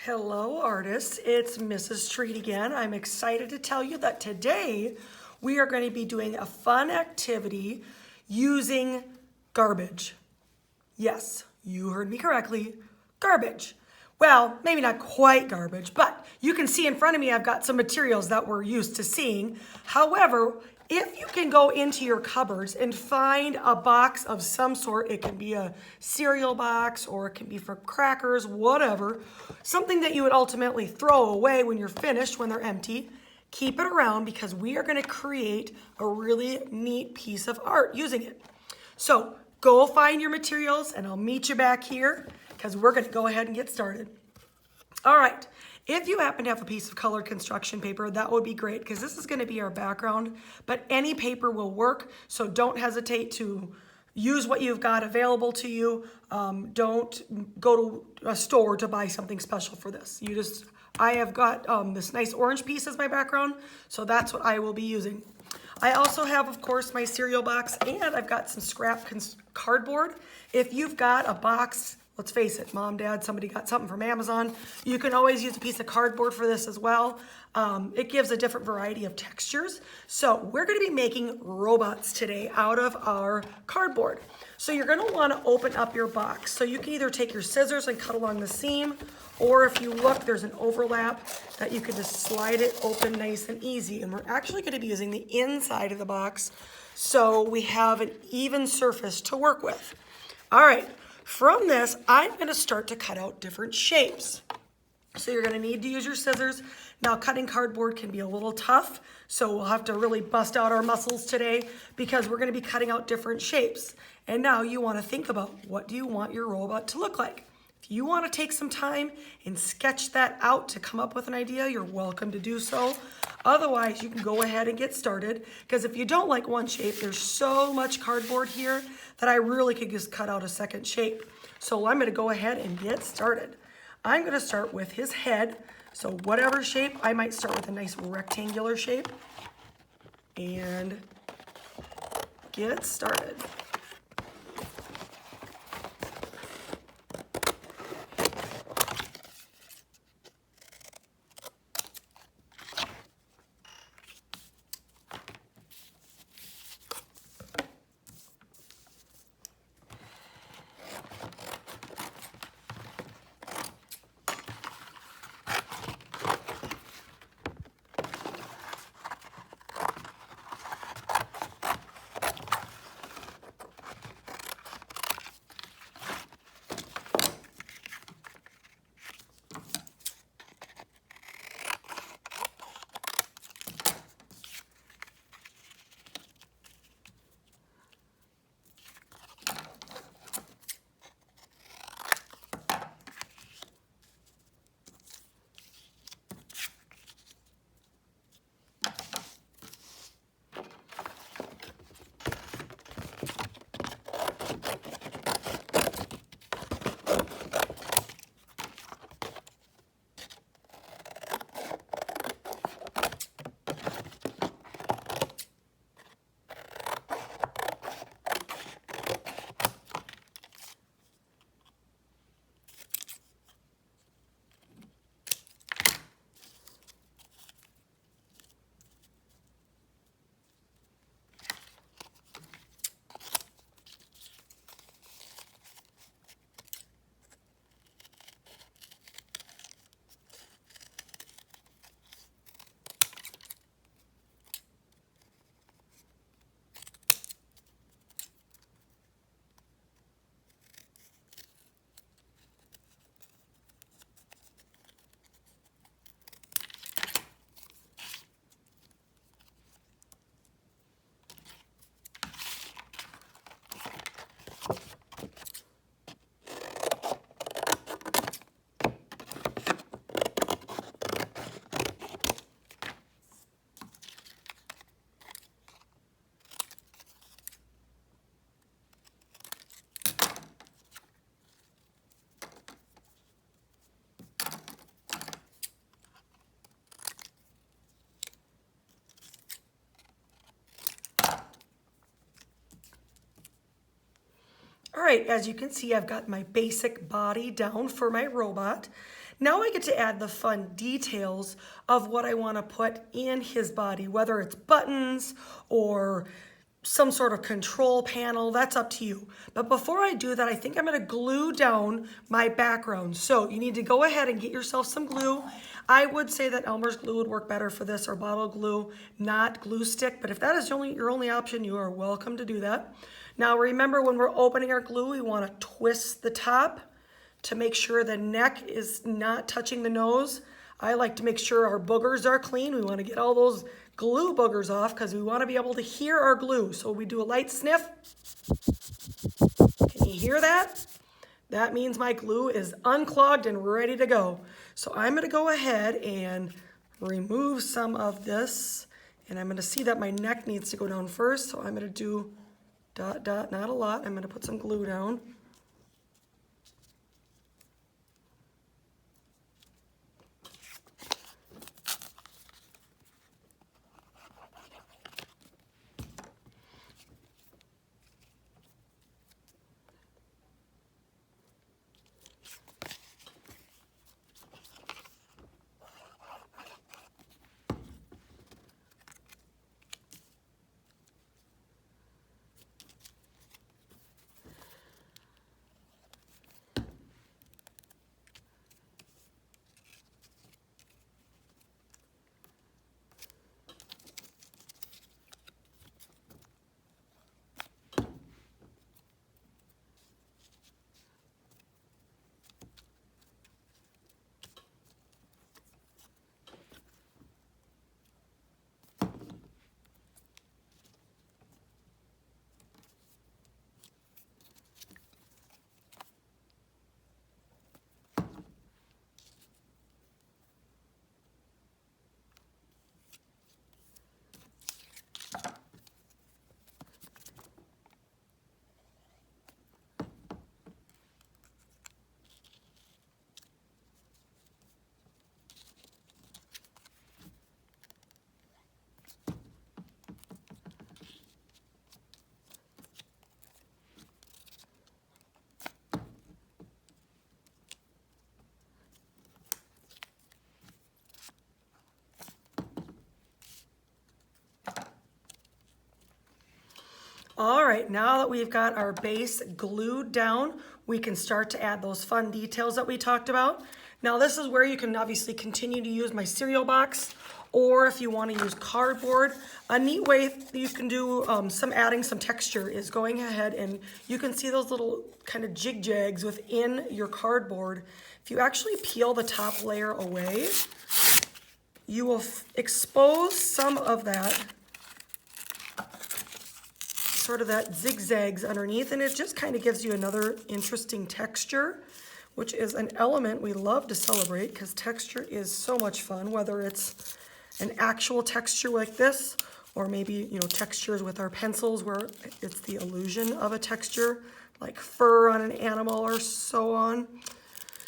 Hello, artists. It's Mrs. Treat again. I'm excited to tell you that today we are going to be doing a fun activity using garbage. Yes, you heard me correctly, garbage. Well, maybe not quite garbage, but you can see in front of me I've got some materials that we're used to seeing. However, if you can go into your cupboards and find a box of some sort, it can be a cereal box or it can be for crackers, whatever, something that you would ultimately throw away when you're finished, when they're empty, keep it around because we are going to create a really neat piece of art using it. So go find your materials and I'll meet you back here because we're going to go ahead and get started. All right, if you happen to have a piece of colored construction paper, that would be great because this is going to be our background, but any paper will work, so don't hesitate to use what you've got available to you. Don't go to a store to buy something special for this. I have got this nice orange piece as my background, so that's what I will be using. I also have, of course, my cereal box, and I've got some scrap cardboard. If you've got a box, let's face it, mom, dad, somebody got something from Amazon, you can always use a piece of cardboard for this as well. It gives a different variety of textures. So we're going to be making robots today out of our cardboard. So you're going to want to open up your box. So you can either take your scissors and cut along the seam, or if you look, there's an overlap that you can just slide it open nice and easy. And we're actually going to be using the inside of the box so we have an even surface to work with. All right, from this, I'm going to start to cut out different shapes. So you're going to need to use your scissors. Now, cutting cardboard can be a little tough, so we'll have to really bust out our muscles today because we're going to be cutting out different shapes. And now you want to think about, what do you want your robot to look like? If you want to take some time and sketch that out to come up with an idea, you're welcome to do so. Otherwise, you can go ahead and get started, because if you don't like one shape, there's so much cardboard here that I really could just cut out a second shape. So I'm going to go ahead and get started. I'm going to start with his head. So whatever shape, I might start with a nice rectangular shape and get started. All right, as you can see, I've got my basic body down for my robot. Now I get to add the fun details of what I want to put in his body, whether it's buttons or some sort of control panel, that's up to you. But before I do that, I think I'm going to glue down my background. So you need to go ahead and get yourself some glue. I would say that Elmer's glue would work better for this, or bottle glue, not glue stick. But if that is your only option, you are welcome to do that. Now remember, when we're opening our glue, we want to twist the top to make sure the neck is not touching the nose. I like to make sure our boogers are clean. We want to get all those glue boogers off because we want to be able to hear our glue. So we do a light sniff. Can you hear that? That means my glue is unclogged and ready to go. So I'm going to go ahead and remove some of this. And I'm going to see that my neck needs to go down first. So I'm going to do dot, dot, not a lot. I'm going to put some glue down. All right, now that we've got our base glued down, we can start to add those fun details that we talked about. Now this is where you can obviously continue to use my cereal box, or if you want to use cardboard. A neat way you can do adding some texture is going ahead, and you can see those little kind of jig-jags within your cardboard. If you actually peel the top layer away, you will expose some of that, sort of that zigzags underneath, and it just kind of gives you another interesting texture, which is an element we love to celebrate because texture is so much fun, whether it's an actual texture like this, or maybe, textures with our pencils where it's the illusion of a texture, like fur on an animal or so on.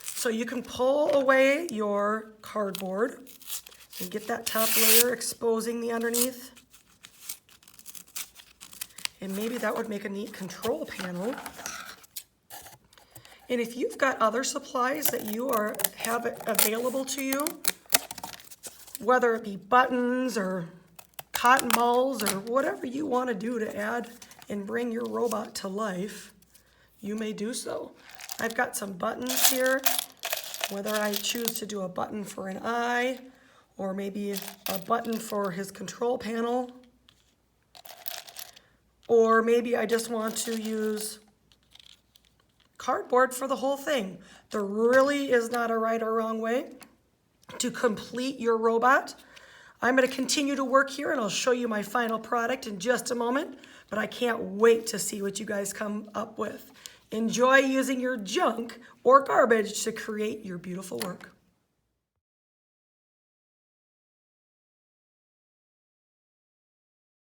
So you can pull away your cardboard and get that top layer exposing the underneath. And maybe that would make a neat control panel. And if you've got other supplies that you have available to you, whether it be buttons or cotton balls or whatever you want to do to add and bring your robot to life, you may do so. I've got some buttons here, whether I choose to do a button for an eye or maybe a button for his control panel. Or maybe I just want to use cardboard for the whole thing. There really is not a right or wrong way to complete your robot. I'm going to continue to work here and I'll show you my final product in just a moment, but I can't wait to see what you guys come up with. Enjoy using your junk or garbage to create your beautiful work.